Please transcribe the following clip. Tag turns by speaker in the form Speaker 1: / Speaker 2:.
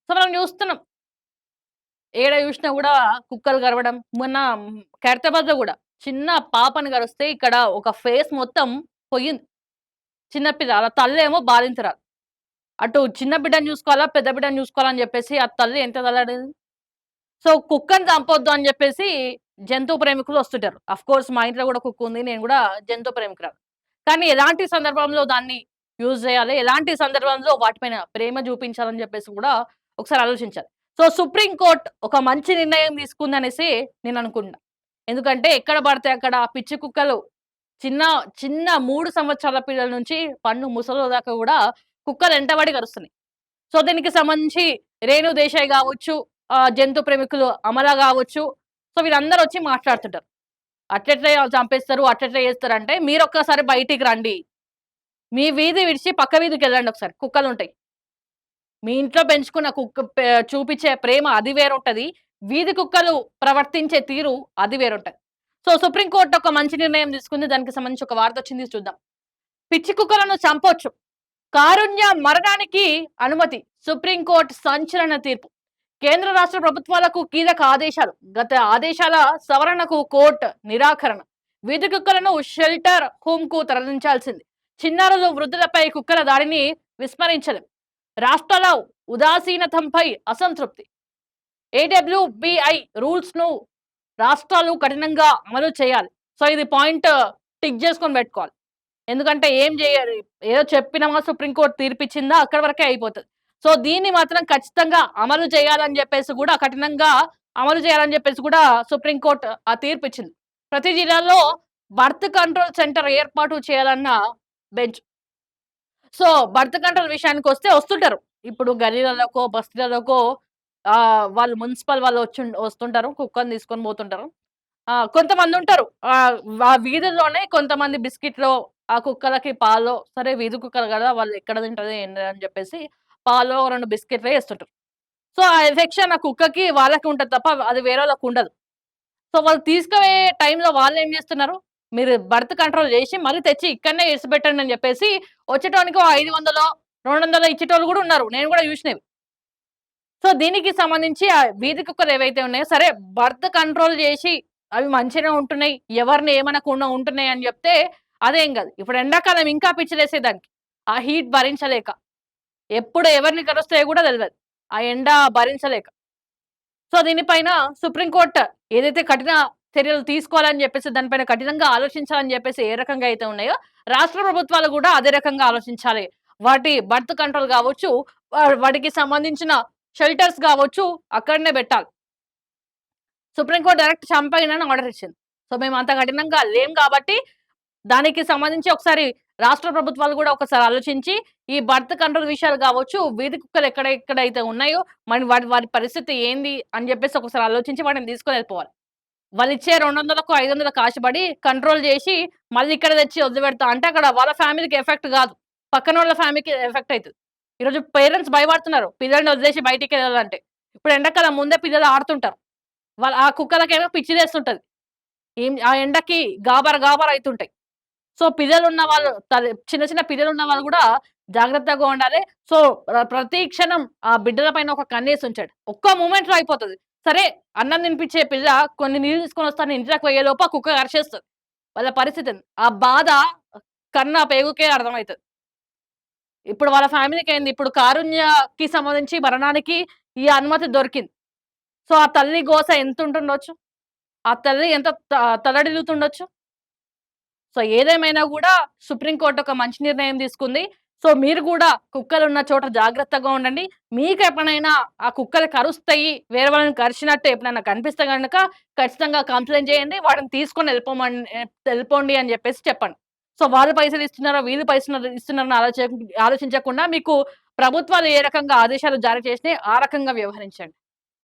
Speaker 1: So, మనం చూస్తున్నాం. ఏడ చూసినా గూడా కుక్కలు కరవడం. మొన్న ఖైరతాబాద్‌లో గూడా చిన్న పాపని కరిస్తే ఇక్కడ ఒక ఫేస్ మొత్తం పొయ్యింది. చిన్న పిల్ల. ఆళ్ళ తల్లేమో బాధించురాలు. అటు చిన్న బిడ్డని చూసుకోవాలా, పెద్ద బిడ్డని చూసుకోవాలా అని జెప్పేసి ఆ తల్లి ఎంత తల్లాడేది. సో, కుక్కని చంపొద్దు అని జెప్పేసి జంతు ప్రేమికులు వస్తుంటారు. ఆఫ్‌కోర్స్ మా ఇంట్లో గూడా కుక్క ఉంది. నేను గూడా జంతు ప్రేమికురాలు. కానీ ఎలాంటి సందర్భంలో దాన్ని యూజ్ చేయాలి? ఎలాంటి సందర్భంలో వాటిపైన ప్రేమ చూపించాలని జెప్పేసి గూడా ఒకసారి ఆలోచించాలి. సో, సుప్రీం కోర్ట్ ఒక మంచి నిర్ణయం తీసుకుందనేసి నేననుకుంటున్నా. ఎందుకంటే ఎక్కడ పడితే అక్కడ పిచ్చి కుక్కలు చిన్న, చిన్న 3 సంవత్సరాల పిల్లల నుంచి పండు ముసలోళ్ళ దాకా గూడా కుక్కలు ఎంటబడి కరుస్తున్నాయి. సో, దీనికి సంబంధించి రేణు దేశాయ్ గావచ్చు, జంతు ప్రేమికులు అమల గావచ్చు, సో, వీళ్ళందరొచ్చి మాట్లాడుతుంటారు. అట్లెట్లా చంపేస్తారు, అట్లెట్లా చేస్తారంటే, మీరొక్కసారి బయటికి రండి. మీ వీధి విడిచి పక్క వీధికెళ్ళండి ఒకసారి. కుక్కలుంటాయి. మీ ఇంట్లో పెంచుకున్న కుక్క చూపిచ్చే ప్రేమ అది వేరుంటది. వీధి కుక్కలు ప్రవర్తించే తీరు అది వేరుంటది. సో, సుప్రీం కోర్ట్ ఒక మంచి నిర్ణయం తీసుకుంది. దానికి సంబంధించి ఒక వార్తొచ్చింది చూద్దాం. పిచ్చి కుక్కలను చంపొచ్చు. కారుణ్య మరణానికి అనుమతి. సుప్రీం కోర్ట్ సంచలన తీర్పు. కేంద్ర రాష్ట్ర ప్రభుత్వాలకు కీలక ఆదేశాలు. గత ఆదేశాల సవరణకు కోర్టు నిరాకరణ. వీధి కుక్కలను షెల్టర్ హోమ్‌కు తరలించాల్సింది. చిన్నారులు, వృద్ధులపై కుక్కల దాడిని విస్మరించలేం. రాష్ట్రాల ఉదాసీనతంపై అసంతృప్తి. ఏడబ్ల్యూబీఐ రూల్స్‌ను రాష్ట్రాలు కఠినంగా అమలు చేయాలి. సో, ఇది పాయింట్ టిక్ చేసుకొని పెట్టుకోవాలి. ఎందుకంటే ఏం జేయాలి? ఏదో చెప్పినామా సుప్రీం కోర్ట్ తీర్పిచ్చిందా అక్కడి వరకే అయిపోతది. సో, దీన్ని మాత్రం ఖచ్చితంగా అమలు చేయాలని జెప్పేసి గూడా కఠినంగా అమలు చేయాలని జెప్పేసి గూడా సుప్రీం కోర్ట్ ఆ తీర్పిచ్చింది. ప్రతి జిల్లాలో బర్త్ కంట్రోల్ సెంటర్ ఏర్పాటు చేయాలన్న బెంచ్. సో, బర్త్ కంట్రోల్ విషయానికొస్తే వస్తుంటారు. ఇప్పుడు గల్లీలలోకో, బస్తీలలోకో వాళ్ళు మున్సిపల్ వాళ్ళు వస్తుంటారు. కుక్కని తీసుకొని పోతుంటారు. కొంతమందుంటారు. ఆ వీధుల్లోనే కొంతమంది బిస్కిట్‌లో ఆ కుక్కలకి పాలో సరే వీధి కుక్కలు గదా! వాళ్ళు ఎక్కడ తింటది ఏంది అని జెప్పేసి పాలో 2 బిస్కిట్‌లో ఏస్తుంటారు. సో, ఆ ఎఫెక్షన్ ఆ కుక్కకి వాళ్ళకి ఉంటది తప్ప అది వేరోళ్ళకుండదు. సో, వాళ్ళు తీసుకుపోయే టైంలో వాళ్ళేం జేస్తున్నారు? మీరు బర్త్ కంట్రోల్ జేసి మళ్ళీ తెచ్చి ఇక్కడనే ఇడిసిపెట్టండి అని జెప్పేసి వచ్చేటోనికి ఓ 500 200 ఇచ్చేటోళ్ళు గూడా ఉన్నారు. నేను గూడా జూసినవి. సో, దీనికి సంబంధించి వీధి కుక్కలు ఏవైతే ఉన్నాయో సరే బర్త్ కంట్రోల్ జేసి అవి మంచిగానే ఉంటున్నాయి. ఎవరిని ఏమనకుండా ఉంటున్నాయి అని జెప్తే అదేం గాదు. ఇప్పుడు ఎండాకాలం ఇంకా పిచ్చిలేసేది దానికి. ఆ హీట్ భరించలేక. ఎప్పుడు ఎవరిని కరుస్తాయో గూడా తెలవదు. ఆ ఎండ భరించలేక. సో, దీనిపైన సుప్రీం కోర్ట్ ఏదైతే కఠిన చర్యలు తీసుకోవాలని జెప్పేసి దానిపైన కఠినంగా ఆలోచించాలని జెప్పేసి ఏ రకంగా అయితే ఉన్నాయో, రాష్ట్ర ప్రభుత్వాలు గూడా అదే రకంగా ఆలోచించాలి. వాటి బర్త్ కంట్రోల్ గావచ్చు, వాటికి సంబంధించిన షెల్టర్స్ గావచ్చు అక్కడనే బెట్టాలి. సుప్రీం కోర్ట్ డైరెక్ట్ చంపేయనని ఆర్డర్ ఇచ్చింది. సో, మేము అంత కఠినంగా లేం గాబట్టి, దానికి సంబంధించి ఒకసారి రాష్ట్ర ప్రభుత్వాలు గూడా ఒకసారి ఆలోచించి, ఈ బర్త్ కంట్రోల్ విషయాలు గావచ్చు, వీధి కుక్కలు ఎక్కడెక్కడైతే ఉన్నాయో, మరి వాటి పరిస్థితి ఏంది అని జెప్పేసి ఒకసారి ఆలోచించి వాటిని తీసుకొని ఎళ్ళిపోవాలి. వాళ్ళిచ్చే 200కు, 500కి ఆశపడి కంట్రోల్ జేసి, మళ్ళీ ఇక్కడ తెచ్చి వదిలిపెడతా అంటే అక్కడ వాళ్ళ ఫ్యామిలీకి ఎఫెక్ట్ గాదు. పక్కనోళ్ళ ఫ్యామిలీకి ఎఫెక్ట్ అయితది. ఈరోజు పేరెంట్స్ భయపడుతున్నారు. పిల్లల్ని వదిలేసి బయటికెళ్ళాలంటే. ఇప్పుడు ఎండాకాలం ముందే పిల్లలు ఆడుతుంటారు. ఆ కుక్కలకేమో పిచ్చిలేస్తుంటది. ఆ ఎండకి గాబర గాబర అయితుంటాయి. సో, పిల్లలున్న వాళ్ళు చిన్న చిన్న పిల్లలున్న వాళ్ళు గూడా జాగ్రత్తగా ఉండాలి. సో, ప్రతి క్షణం ఆ బిడ్డల పైన ఒక కన్నేసి ఉంచాడు. ఒక్క మూమెంట్‌లో అయిపోతది. సరే అన్నం తినిపించే పిల్ల కొన్ని నీళ్ళు తీసుకొనొస్తాను ఇంట్లోకి పోయేలోపు ఆ కుక్క కరిచేస్తది. వాళ్ళ పరిస్థితి ఏంది? ఆ బాధ కన్న పేగుకే అర్థమైతది. ఇప్పుడు వాళ్ళ ఫ్యామిలీకేంది ఇప్పుడు కారుణ్యకి సంబంధించి మరణానికి ఈ అనుమతి దొరికింది. సో, ఆ తల్లి గోస ఎంతుంటుండొచ్చు? ఆ తల్లి ఎంత తల్లడిల్లుతుండొచ్చు? సో, ఏదేమైనా గూడా సుప్రీం కోర్ట్ ఒక మంచి నిర్ణయం తీసుకుంది. సో, మీరు గూడా కుక్కలున్న చోట జాగ్రత్తగా ఉండండి. మీకెప్పుడైనా ఆ కుక్కలు కరుస్తాయి, వేరే వాళ్ళని కరిచినట్టు ఎప్పుడైనా కనిపిస్తే గనక ఖచ్చితంగా కంప్లెయింట్ చేయండి. వాటిని తీసుకొని ఎళ్ళిపోండి అని జెప్పేసి చెప్పండి. సో, వాళ్ళు పైసలిస్తున్నారో, వీళ్ళు పైసలు ఇస్తున్నారని ఆలోచించకుండా మీకు ప్రభుత్వాలు ఏ రకంగా ఆదేశాలు జారీ చేసినాయి, ఆ రకంగా వ్యవహరించండి.